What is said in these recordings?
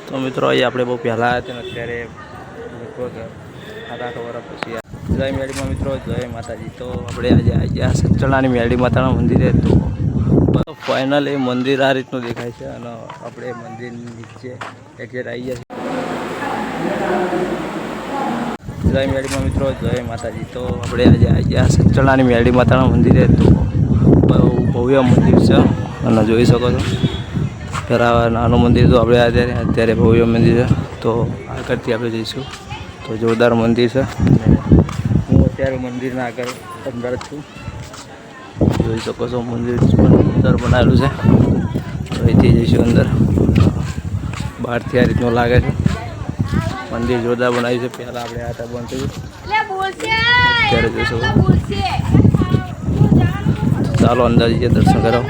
તો મિત્રો અહીં આપણે બહુ પહેલાં હતા ને અત્યારે લગભગ 7-8 વર્ષ પછી જય મેળીમાં મિત્રો જય માતાજી. તો આપણે આજે આવ્યા સચલાની મેળી માતાના મંદિરે. તો ફાઇનલ એ મંદિર આ રીતનું દેખાય છે અને આપણે મંદિરની નીચે એક્ઝેક્ટ આવી ગયા છે જય મેળીમાં મિત્રો જય માતાજી. તો આપણે આજે આવ્યા સચલાની મેળી માતાના મંદિરે. તો બહુ ભવ્ય મંદિર છે અને જોઈ શકો છો. પહેલાં નાનું મંદિર તો આપણે અત્યારે ભવ્ય મંદિર છે. તો આગળથી આપણે જઈશું તો જોરદાર મંદિર છે. હું અત્યારે મંદિરના આગળ અંદર જ છું. જોઈ શકો છો મંદિર અંદર બનાવેલું છે. તો અહીંથી જઈશું અંદર. બહારથી આ રીતનું લાગે છે. મંદિર જોરદાર બનાવ્યું છે. પહેલાં આપણે આ હતા બંધ થયું અત્યારે જઈશું. ચાલો અંદર જઈએ દર્શન કરો.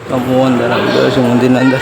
તો હું અંદર આવી ગયો છું મંદિરના અંદર.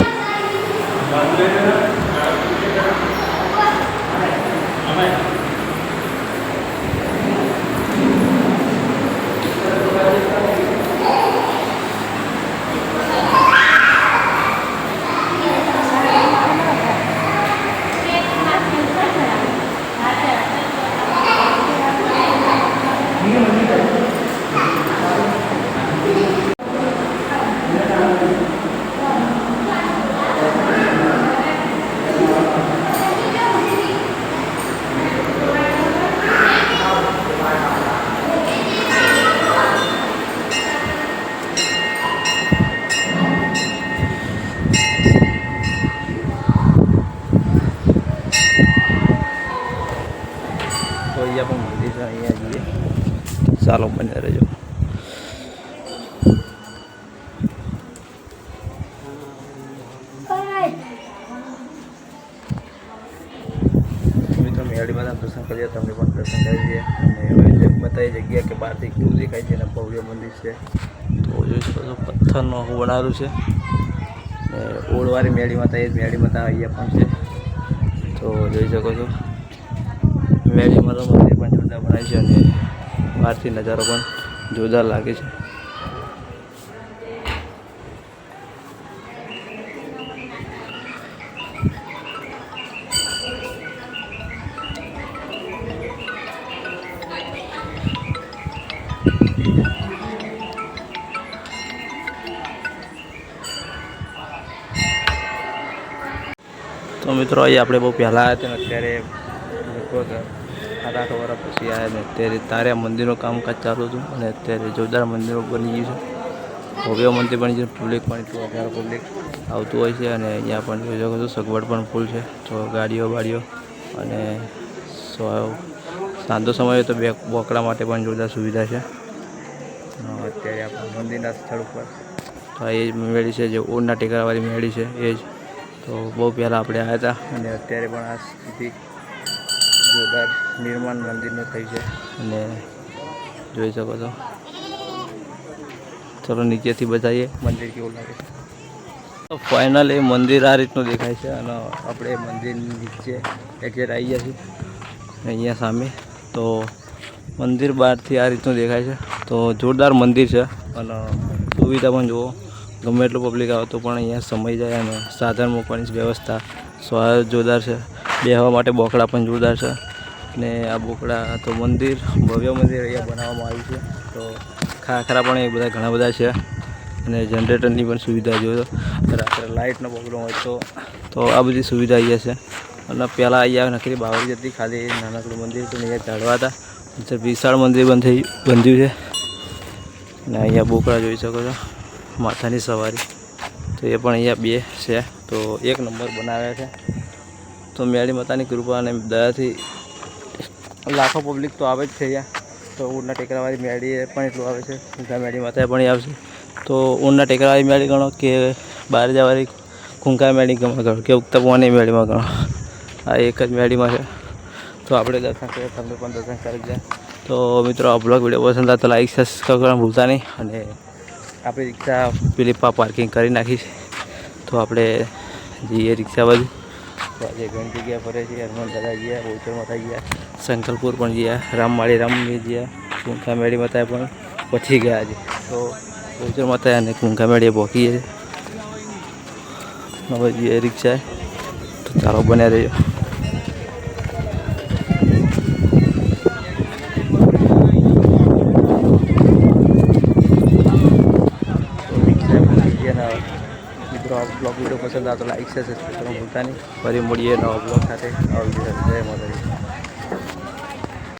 તો અહીંયા પણ મંદિર છે. અહીંયા જઈએ. ચાલો બને રહેજો. મિત્રો મેળીમાં દર્શન કરીએ. તમને પણ દર્શન કરી દઈએ અને હવે બતાવી જગ્યા કે બહારથી કેવું દેખાય છે અને ભવ્ય મંદિર છે. તો જોઈ શકો છો પથ્થરનું બનાવેલું છે. ઓળવાળી મેળી માતા એ મેળી માતા અહીંયા પણ છે. તો જોઈ શકો છો મેળી માતા મંદિર પણ જોરદાર બનાવ્યું છે અને બહારથી નજારો પણ જોરદાર લાગે છે. તો મિત્રો અહીં આપણે બહુ પહેલાં હતા ને અત્યારે લગભગ 7-8 વર્ષ પછી આવ્યા ને અત્યારે તારે મંદિરનું કામકાજ ચાલુ હતું અને અત્યારે જોરદાર મંદિરો બની ગયું છે. ભવ્ય મંદિર બની ગયું. પબ્લિક પણ એટલું વધારે પબ્લિક આવતું હોય છે અને અહીંયા પણ જોઈ શકો છો સગવડ પણ ફૂલ છે. તો ગાડીઓ બાડીઓ અને સાંજનો સમય હોય તો બોકડા માટે પણ જોરદાર સુવિધા છે. અત્યારે આપણા મંદિરના સ્થળ ઉપર તો એ જ મેળી છે જે ઓળના ટેકરાવાળી મેળી છે એ જ. તો બહુ પહેલાં આપણે આવ્યા હતા અને અત્યારે પણ આ સ્થિતિ જોરદાર નિર્માણ મંદિરનું થઈ છે અને જોઈ શકો છો. ચલો નીચેથી બતાવીએ મંદિર કેવું લાગે છે. તો ફાઇનલ એ મંદિર આ રીતનું દેખાય છે અને આપણે મંદિરની નીચે એક્ઝેક્ટ આવી ગયા છીએ અહીંયા સામે. તો મંદિર બહારથી આ રીતનું દેખાય છે. તો જોરદાર મંદિર છે અને સુવિધા પણ જુઓ. ગમે એટલું પબ્લિક આવે તો પણ અહીંયા સમય જાય અને સાધન મૂકવાની વ્યવસ્થા જોરદાર છે. બેસવા માટે બોકડા પણ જોરદાર છે ને આ બોકડા તો મંદિર ભવ્ય મંદિર અહીંયા બનાવવામાં આવ્યું છે. તો ખાખરા પણ એ બધા ઘણા બધા છે અને જનરેટરની પણ સુવિધા જોયો. રાત્રે લાઇટનો પ્રોબ્લેમ હોય તો આ બધી સુવિધા અહીંયા છે. અને પહેલાં અહીંયા નકરી બાવળી હતી ખાલી નાનકડું મંદિર તો અહીંયા ચડવા હતા. વિશાળ મંદિર બંધ્યું છે અને અહીંયા બોકડા જોઈ શકો છો. માથાની સવારી તો એ પણ અહીંયા 2 છે. તો 1 નંબર બનાવ્યા છે. તો મેળી માતાની કૃપા અને દયાથી લાખો પબ્લિક તો આવે જ છે અહીંયા. તો ઊંટના ટેકરાવાળી મેળી પણ એટલું આવે છે. ઊંઘા મેળી માતા પણ આવશે. તો ઊંટના ટેકરાવાળી મેળી ગણો કે બહાર જવાળી ખૂંકા મેળી ગણો કે ઉગતા પોવાની મેળીમાં ગણો. આ એક જ મેળીમાં છે. તો આપણે દર્શન કરીએ. તમને પણ દર્શન કરી જાય. તો મિત્રો આ બ્લોગ વિડીયો પસંદ આવે તો લાઈક સબસ્ક્રાઈબ કરવાનું ભૂલતા નહીં. અને આપણી રિક્ષા પેલી પાર્કિંગ કરી નાખી છે. તો આપણે જઈએ રિક્ષા બાજુ. તો આજે ઘણી જગ્યા ફરે છે. હનુમાન દાદા ગયા, બહુચર માતા ગયા, શંકરપુર પણ ગયા, રામમાળી રામની ગયા, કુંકામેળી માતા પણ પહોંચી ગયા આજે. તો બહુચર માતા અને કુંકામેળીએ પહોંચીએ હવે જે રિક્ષા તો ચાલો બન્યા રહેજો. મિત્રો આ બ્લોગ વિડીયો પસંદ આવે તો લાઈક છે, સબસ્ક્રાઈબ કરવાનું ભૂલતા નહીં. ફરી મળીએ નવા બ્લોગ સાથે, નવા વિડીયો સાથે. જય માતાજી.